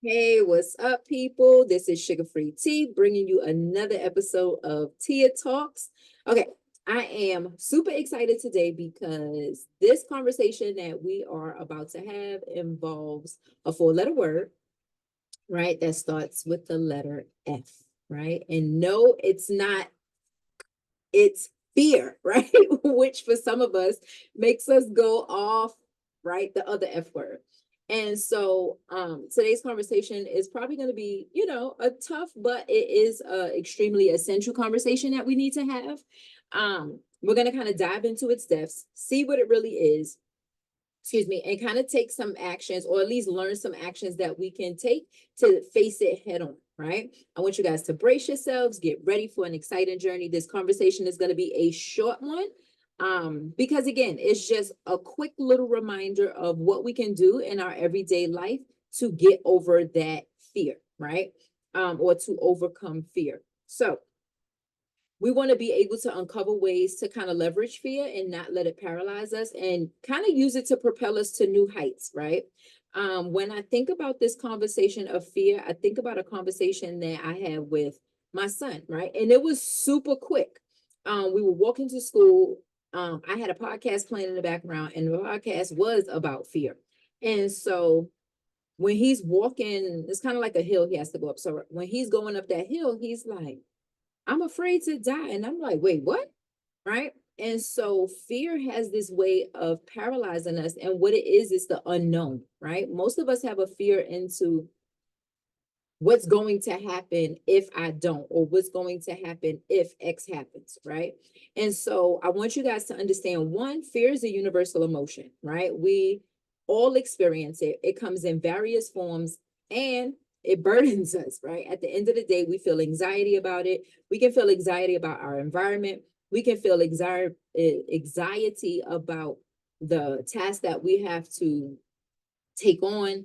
Hey, what's up, people? This is Sugar-FreeTee bringing you another episode of TiaTalks. Okay, I am super excited today because this conversation that we are about to have involves a four-letter word, right? That starts with the letter F, right? And no, it's not, it's fear, right? Which for some of us makes us go off, right? The other F word. And so today's conversation is probably going to be, a tough, but it is a extremely essential conversation that we need to have. We're going to kind of dive into its depths, see what it really is, and kind of take some actions, or at least learn some actions that we can take to face it head on, right? I want you guys to brace yourselves, get ready for an exciting journey. This conversation is going to be a short one, because again, it's just a quick little reminder of what we can do in our everyday life to get over that fear, right? Or to overcome fear. So we want to be able to uncover ways to kind of leverage fear and not let it paralyze us, and kind of use it to propel us to new heights, right? When I think about this conversation of fear, I think about a conversation that I had with my son, right? And it was super quick. We were walking to school. I had a podcast playing in the background, and the podcast was about fear. And so when he's walking, it's kind of like a hill he has to go up. So when he's going up that hill, he's like, I'm afraid to die. And I'm like, wait, what? Right? And so fear has this way of paralyzing us. And what it is the unknown, right? Most of us have a fear into what's going to happen if I don't, or what's going to happen if X happens, right? And so I want you guys to understand, one, fear is a universal emotion, right? We all experience it. It comes in various forms, and it burdens us, right? At the end of the day, we feel anxiety about it. We can feel anxiety about our environment. We can feel anxiety about the task that we have to take on.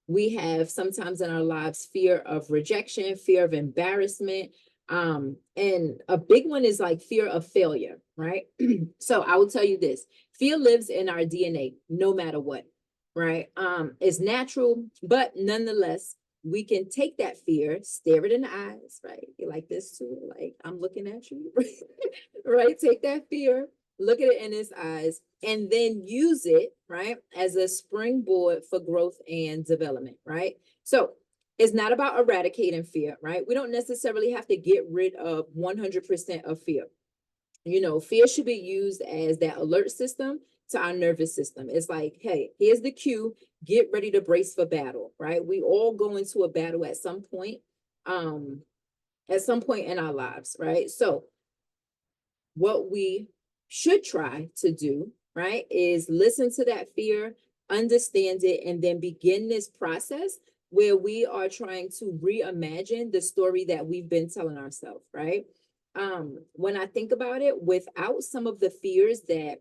We have sometimes in our lives fear of rejection, fear of embarrassment. And a big one is like fear of failure, right? So I will tell you this: fear lives in our DNA, no matter what, right? It's natural, but nonetheless, we can take that fear, stare it in the eyes, right? You like this too, like I'm looking at you, right? Take that fear, look at it in its eyes, and then use it, right, as a springboard for growth and development, right? So it's not about eradicating fear, right? We don't necessarily have to get rid of 100% of fear. Fear should be used as that alert system to our nervous system. It's like, hey, here's the cue, get ready to brace for battle, right? We all go into a battle at some point in our lives, right? So what we should try to do, right, is listen to that fear, understand it, and then begin this process where we are trying to reimagine the story that we've been telling ourselves, right? When I think about it, without some of the fears that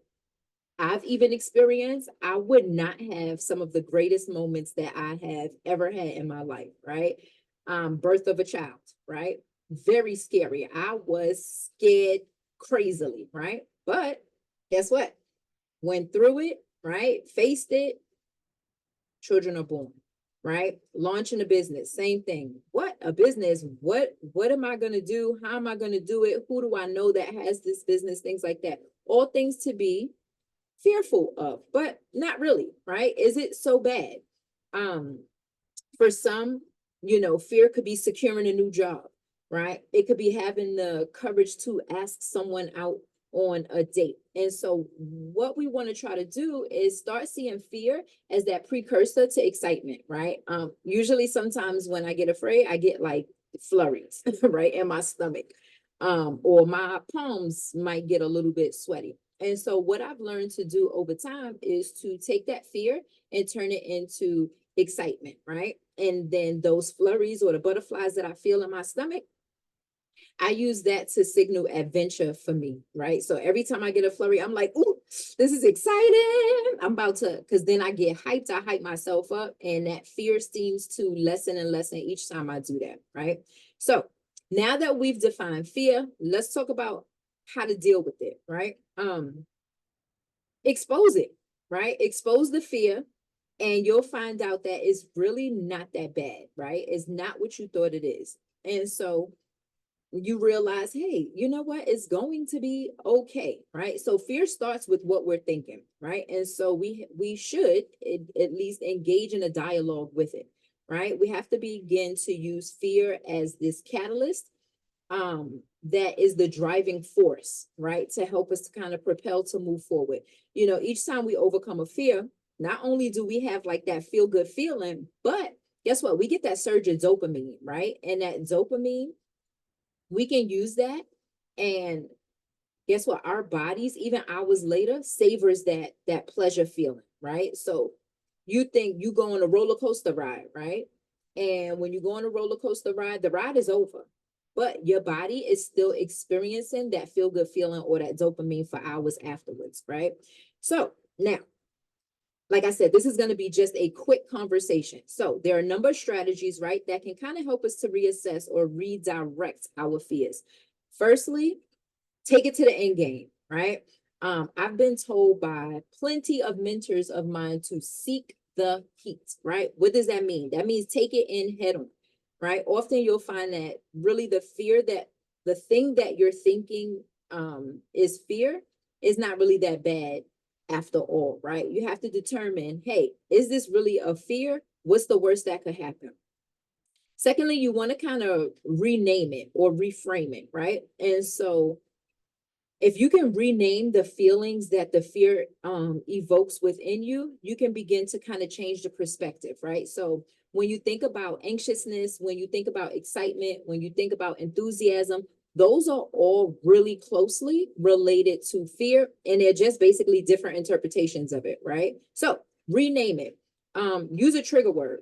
I've even experienced, I would not have some of the greatest moments that I have ever had in my life, right? Birth of a child, right? Very scary. I was scared crazily, right? But guess what? Went through it, right? Faced it. Children are born, right? Launching a business, same thing. What a business? What am I going to do? How am I going to do it? Who do I know that has this business? Things like that. All things to be fearful of, but not really, right? Is it so bad? For some, fear could be securing a new job, right? It could be having the courage to ask someone out on a date. And so what we want to try to do is start seeing fear as that precursor to excitement, right? Usually sometimes when I get afraid, I get like flurries, right, in my stomach. Or my palms might get a little bit sweaty. And so what I've learned to do over time is to take that fear and turn it into excitement, right? And then those flurries or the butterflies that I feel in my stomach, I use that to signal adventure for me, right? So every time I get a flurry, I'm like, ooh, this is exciting. I'm about to, because then I get hyped, I hype myself up, and that fear seems to lessen and lessen each time I do that, right? So now that we've defined fear, let's talk about how to deal with it, right? Expose it, right? Expose the fear And you'll find out that it's really not that bad, right? It's not what you thought it is. And so you realize, hey, you know what? It's going to be okay, right? So fear starts with what we're thinking, right? And so we should at least engage in a dialogue with it, right? We have to begin to use fear as this catalyst that is the driving force, right? To help us to kind of propel to move forward. You know, each time we overcome a fear, not only do we have like that feel good feeling, but guess what? We get that surge of dopamine, right? And that dopamine, we can use that, and guess what, our bodies even hours later savors that pleasure feeling, right? So you think you go on a roller coaster ride, right? And when you go on a roller coaster ride, the ride is over, but your body is still experiencing that feel good feeling or that dopamine for hours afterwards, right? So now, like I said, this is going to be just a quick conversation. So there are a number of strategies, right, that can kind of help us to reassess or redirect our fears. Firstly, take it to the end game, right? I've been told by plenty of mentors of mine to seek the heat, right? What does that mean? That means take it in head on, right? Often you'll find that really the fear, that the thing that you're thinking is fear, is not really that bad after all, right? You have to determine, hey, is this really a fear? What's the worst that could happen? Secondly, you want to kind of rename it or reframe it, right? And so if you can rename the feelings that the fear evokes within you, you can begin to kind of change the perspective, right? So when you think about anxiousness, when you think about excitement, when you think about enthusiasm, those are all really closely related to fear, and they're just basically different interpretations of it, right? So rename it. Use a trigger word.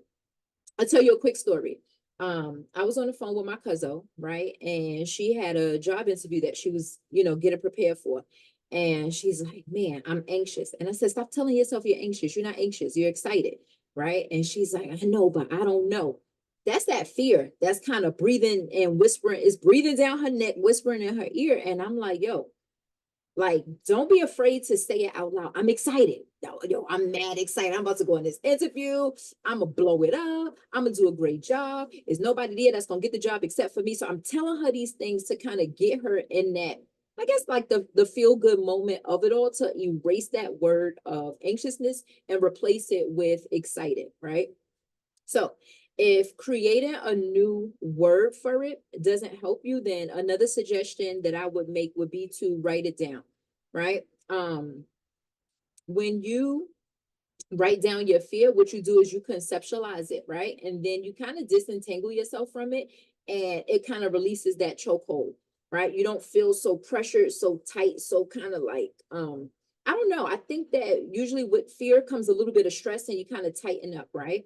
I'll tell you a quick story. I was on the phone with my cousin, right? And she had a job interview that she was, getting prepared for. And she's like, man, I'm anxious. And I said, stop telling yourself you're anxious. You're not anxious. You're excited, right? And she's like, I know, but I don't know. That's that fear. That's kind of breathing and whispering. It's breathing down her neck, whispering in her ear. And I'm like, yo, like, don't be afraid to say it out loud. I'm excited. Yo, I'm mad excited. I'm about to go in this interview. I'm going to blow it up. I'm going to do a great job. There's nobody there that's going to get the job except for me. So I'm telling her these things to kind of get her in that, I guess, like the feel good moment of it all, to erase that word of anxiousness and replace it with excited, right? So if creating a new word for it doesn't help you, then another suggestion that I would make would be to write it down, right? When you write down your fear, what you do is you conceptualize it, right? And then you kind of disentangle yourself from it, and it kind of releases that chokehold, right? You don't feel so pressured, so tight, so kind of like, I don't know. I think that usually with fear comes a little bit of stress, and you kind of tighten up, right?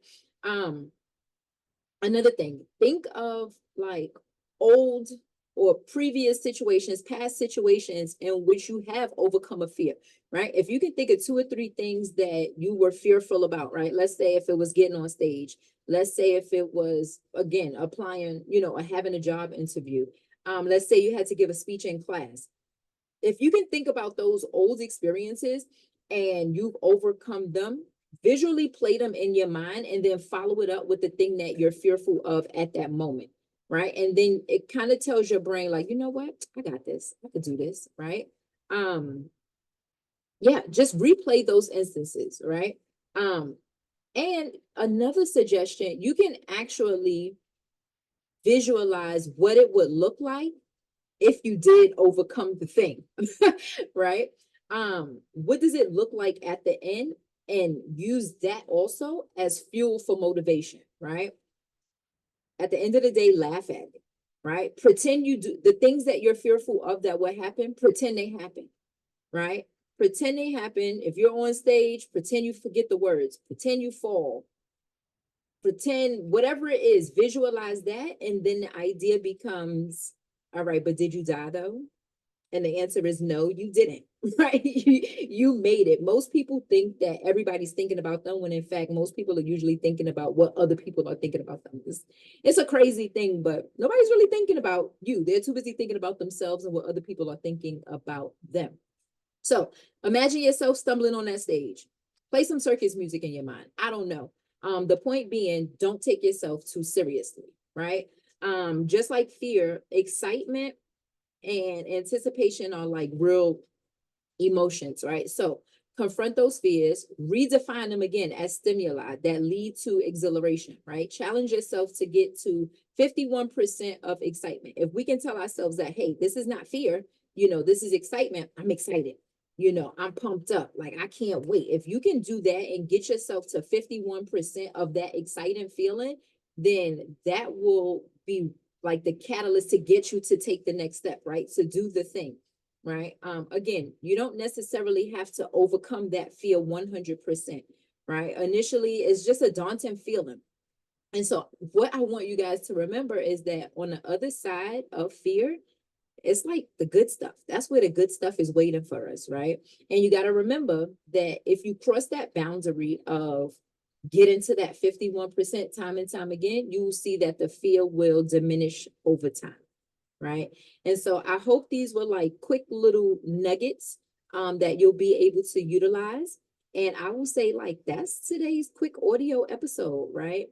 Another thing, think of like old or previous situations, past situations in which you have overcome a fear, right? If you can think of 2 or 3 things that you were fearful about, right? Let's say if it was getting on stage, let's say if it was, again, applying, or having a job interview. Let's say you had to give a speech in class. If you can think about those old experiences and you've overcome them, visually play them in your mind and then follow it up with the thing that you're fearful of at that moment, right? And then it kind of tells your brain, like, you know what, I got this, I could do this, right? Yeah, just replay those instances, right? And another suggestion, you can actually visualize what it would look like if you did overcome the thing, right? What does it look like at the end? And use that also as fuel for motivation, right? At the end of the day, laugh at it, right? Pretend you do the things that you're fearful of that will happen, pretend they happen, right? Pretend they happen. If you're on stage, pretend you forget the words, pretend you fall, pretend whatever it is, visualize that. And then the idea becomes, all right, but did you die though? And the answer is no, you didn't, right? You made it. Most people think that everybody's thinking about them when in fact, most people are usually thinking about what other people are thinking about them. It's a crazy thing, but nobody's really thinking about you. They're too busy thinking about themselves and what other people are thinking about them. So imagine yourself stumbling on that stage. Play some circus music in your mind. I don't know. The point being, don't take yourself too seriously, right? Just like fear, excitement and anticipation are like real emotions, right? So confront those fears, redefine them again as stimuli that lead to exhilaration, right? Challenge yourself to get to 51% of excitement. If we can tell ourselves that, hey, this is not fear, this is excitement, I'm excited. I'm pumped up. Like, I can't wait. If you can do that and get yourself to 51% of that exciting feeling, then that will be like the catalyst to get you to take the next step, right? To do the thing, right? Again, you don't necessarily have to overcome that fear 100%, right? Initially, it's just a daunting feeling. And so, what I want you guys to remember is that on the other side of fear, it's like the good stuff. That's where the good stuff is waiting for us, right? And you got to remember that if you cross that boundary of getting to that 51% time and time again, you will see that the fear will diminish over time, right? And so I hope these were like quick little nuggets that you'll be able to utilize. And I will say, like, that's today's quick audio episode, right?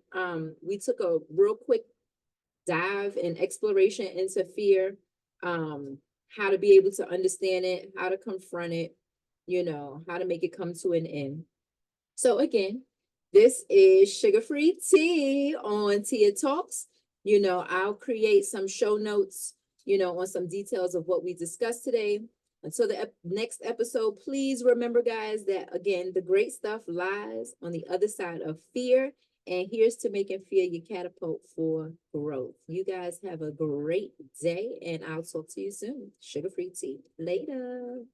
We took a real quick dive and exploration into fear, how to be able to understand it, how to confront it, how to make it come to an end. So again, this is Sugar-Free Tea on TiaTalks. I'll create some show notes, on some details of what we discussed today. Until the next episode, please remember, guys, that again, the great stuff lies on the other side of fear. And here's to making fear your catapult for growth. You guys have a great day, and I'll talk to you soon. Sugar-Free Tea. Later.